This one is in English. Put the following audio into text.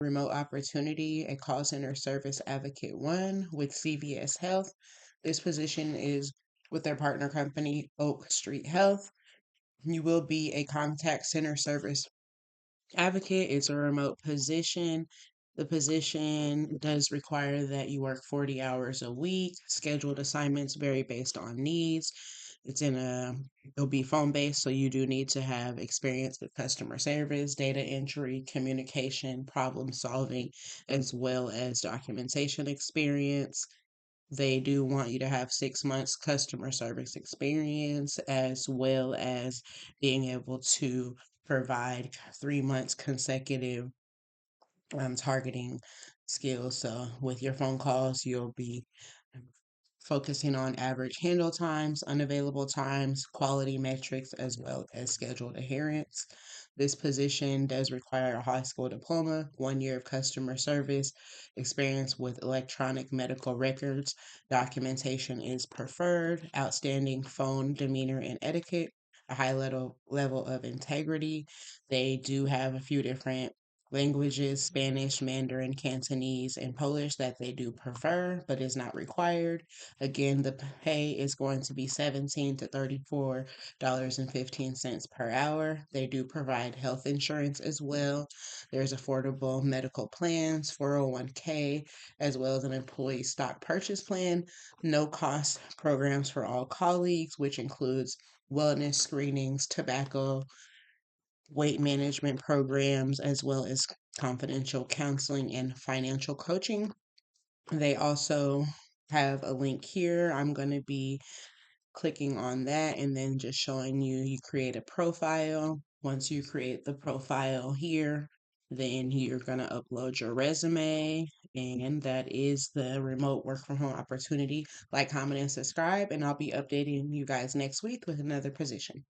remote opportunity, a call center service advocate one with CVS Health. This position is with their partner company, Oak Street Health. You will be a contact center service advocate. It's a remote position. The position does require that you work 40 hours a week. Scheduled assignments vary based on needs. It'll be phone based, so you do need to have experience with customer service, data entry, communication, problem solving, as well as documentation experience. They do want you to have 6 months customer service experience, as well as being able to provide 3 months consecutive targeting skills. So with your phone calls, you'll be focusing on average handle times, unavailable times, quality metrics, as well as scheduled adherence. This position does require a high school diploma, 1 year of customer service, experience with electronic medical records. Documentation is preferred, outstanding phone demeanor and etiquette, a high level of integrity. They do have a few different languages, Spanish, Mandarin, Cantonese, and Polish that they do prefer, but is not required. Again, the pay is going to be $17 to $34.15 per hour. They do provide health insurance as well. There's affordable medical plans, 401k, as well as an employee stock purchase plan. No cost programs for all colleagues, which includes wellness screenings, tobacco, weight management programs, as well as confidential counseling and financial coaching. They also have a link here. I'm going to be clicking on that and then just showing you create a profile. Once you create the profile here, then you're going to upload your resume, and that is the remote work from home opportunity. Like, comment, and subscribe, and I'll be updating you guys next week with another position.